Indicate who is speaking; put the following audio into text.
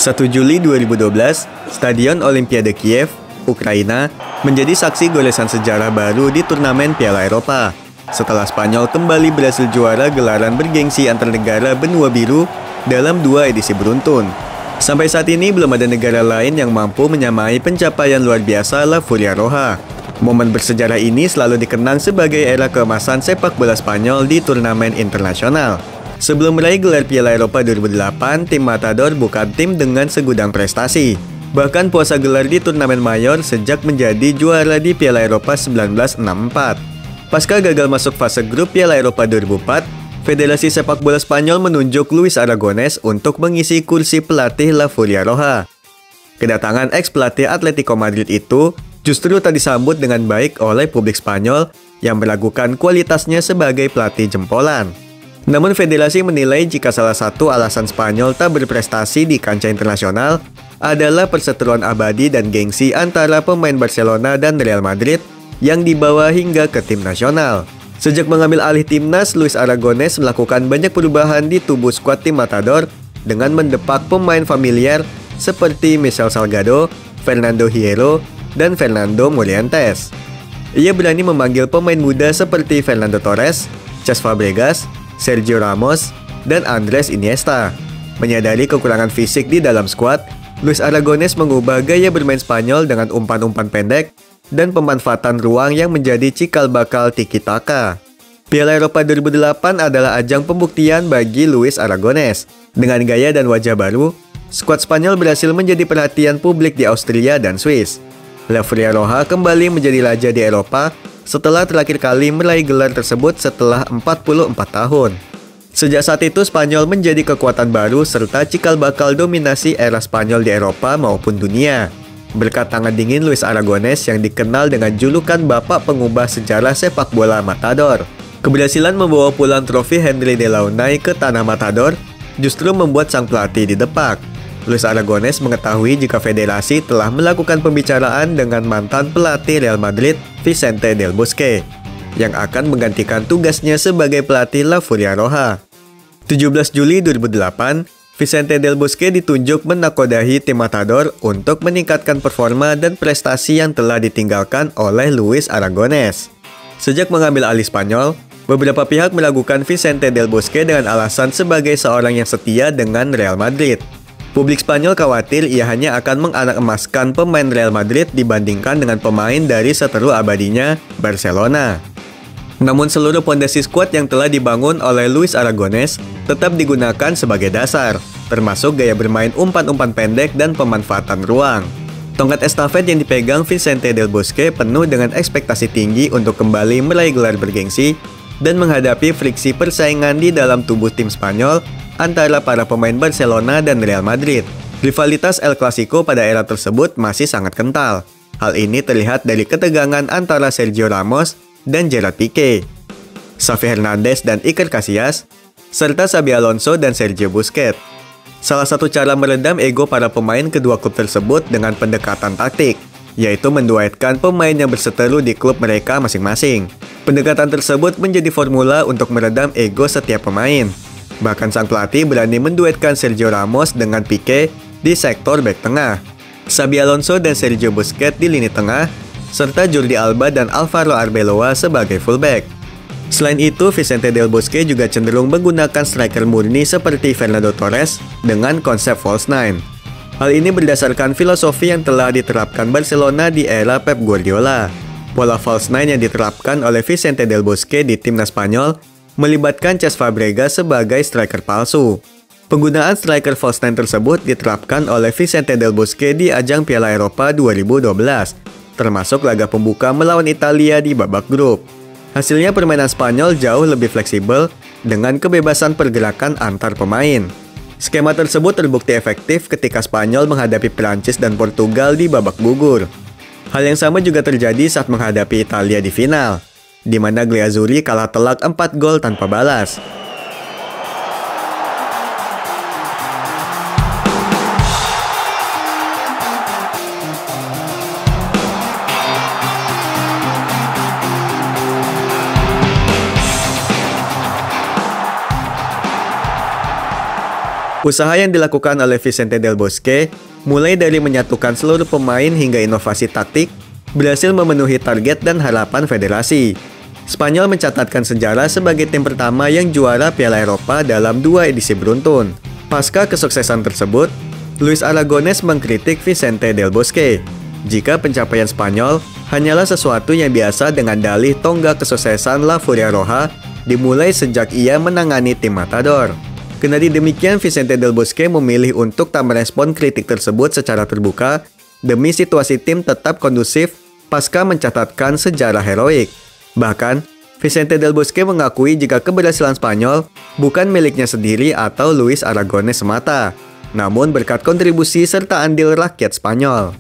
Speaker 1: 1 Juli 2012, Stadion Olimpiade Kiev, Ukraina, menjadi saksi goresan sejarah baru di turnamen Piala Eropa. Setelah Spanyol kembali berhasil juara gelaran bergengsi antar negara benua biru dalam 2 edisi beruntun. Sampai saat ini belum ada negara lain yang mampu menyamai pencapaian luar biasa La Furia Roja. Momen bersejarah ini selalu dikenang sebagai era keemasan sepak bola Spanyol di turnamen internasional. Sebelum meraih gelar Piala Eropa 2008, tim Matador bukan tim dengan segudang prestasi. Bahkan puasa gelar di turnamen mayor sejak menjadi juara di Piala Eropa 1964. Pasca gagal masuk fase grup Piala Eropa 2004, Federasi Sepak Bola Spanyol menunjuk Luis Aragonés untuk mengisi kursi pelatih La Furia Roja. Kedatangan ex-pelatih Atletico Madrid itu justru tak disambut dengan baik oleh publik Spanyol yang meragukan kualitasnya sebagai pelatih jempolan. Namun federasi menilai jika salah satu alasan Spanyol tak berprestasi di kancah internasional adalah perseteruan abadi dan gengsi antara pemain Barcelona dan Real Madrid yang dibawa hingga ke tim nasional. Sejak mengambil alih timnas, Luis Aragonés melakukan banyak perubahan di tubuh skuad tim Matador dengan mendepak pemain familiar seperti Michel Salgado, Fernando Hierro, dan Fernando Morientes. Ia berani memanggil pemain muda seperti Fernando Torres, Cesc Fabregas, Sergio Ramos, dan Andres Iniesta. Menyadari kekurangan fisik di dalam skuad, Luis Aragonés mengubah gaya bermain Spanyol dengan umpan-umpan pendek dan pemanfaatan ruang yang menjadi cikal bakal tiki-taka. Piala Eropa 2008 adalah ajang pembuktian bagi Luis Aragonés. Dengan gaya dan wajah baru, skuad Spanyol berhasil menjadi perhatian publik di Austria dan Swiss. La Furia Roja kembali menjadi raja di Eropa setelah terakhir kali meraih gelar tersebut setelah 44 tahun. Sejak saat itu, Spanyol menjadi kekuatan baru serta cikal bakal dominasi era Spanyol di Eropa maupun dunia. Berkat tangan dingin Luis Aragonés yang dikenal dengan julukan Bapak Pengubah Sejarah Sepak Bola Matador. Keberhasilan membawa pulang trofi Henry Delaunay ke tanah Matador justru membuat sang pelatih didepak. Luis Aragonés mengetahui jika federasi telah melakukan pembicaraan dengan mantan pelatih Real Madrid, Vicente Del Bosque, yang akan menggantikan tugasnya sebagai pelatih La Furia Roja. 17 Juli 2008, Vicente Del Bosque ditunjuk menakodahi tim Matador untuk meningkatkan performa dan prestasi yang telah ditinggalkan oleh Luis Aragonés. Sejak mengambil alih Spanyol, beberapa pihak meragukan Vicente Del Bosque dengan alasan sebagai seorang yang setia dengan Real Madrid. Publik Spanyol khawatir ia hanya akan menganak-emaskan pemain Real Madrid dibandingkan dengan pemain dari seteru abadinya, Barcelona. Namun seluruh pondasi skuad yang telah dibangun oleh Luis Aragonés tetap digunakan sebagai dasar, termasuk gaya bermain umpan-umpan pendek dan pemanfaatan ruang. Tongkat estafet yang dipegang Vicente Del Bosque penuh dengan ekspektasi tinggi untuk kembali meraih gelar bergengsi dan menghadapi friksi persaingan di dalam tubuh tim Spanyol antara para pemain Barcelona dan Real Madrid. Rivalitas El Clasico pada era tersebut masih sangat kental. Hal ini terlihat dari ketegangan antara Sergio Ramos dan Gerard Piqué, Xavi Hernandez dan Iker Casillas, serta Xabi Alonso dan Sergio Busquets. Salah satu cara meredam ego para pemain kedua klub tersebut dengan pendekatan taktik, yaitu menduetkan pemain yang berseteru di klub mereka masing-masing. Pendekatan tersebut menjadi formula untuk meredam ego setiap pemain. Bahkan sang pelatih berani menduetkan Sergio Ramos dengan Piqué di sektor bek tengah, Xabi Alonso dan Sergio Busquets di lini tengah, serta Jordi Alba dan Alvaro Arbeloa sebagai fullback. Selain itu, Vicente Del Bosque juga cenderung menggunakan striker murni seperti Fernando Torres dengan konsep false nine. Hal ini berdasarkan filosofi yang telah diterapkan Barcelona di era Pep Guardiola. Pola false nine yang diterapkan oleh Vicente Del Bosque di timnas Spanyol melibatkan Cesc Fabregas sebagai striker palsu. Penggunaan striker false nine tersebut diterapkan oleh Vicente Del Bosque di ajang Piala Eropa 2012, termasuk laga pembuka melawan Italia di babak grup. Hasilnya permainan Spanyol jauh lebih fleksibel dengan kebebasan pergerakan antar pemain. Skema tersebut terbukti efektif ketika Spanyol menghadapi Prancis dan Portugal di babak gugur. Hal yang sama juga terjadi saat menghadapi Italia di final, di mana Glazuri kalah telak 4 gol tanpa balas. Usaha yang dilakukan oleh Vicente Del Bosque, mulai dari menyatukan seluruh pemain hingga inovasi taktik, berhasil memenuhi target dan harapan federasi. Spanyol mencatatkan sejarah sebagai tim pertama yang juara Piala Eropa dalam 2 edisi beruntun. Pasca kesuksesan tersebut, Luis Aragonés mengkritik Vicente Del Bosque jika pencapaian Spanyol hanyalah sesuatu yang biasa dengan dalih tonggak kesuksesan La Furia Roja dimulai sejak ia menangani tim Matador. Kendati demikian, Vicente Del Bosque memilih untuk tak merespon kritik tersebut secara terbuka demi situasi tim tetap kondusif pasca mencatatkan sejarah heroik. Bahkan, Vicente Del Bosque mengakui jika keberhasilan Spanyol bukan miliknya sendiri atau Luis Aragonés semata, namun berkat kontribusi serta andil rakyat Spanyol.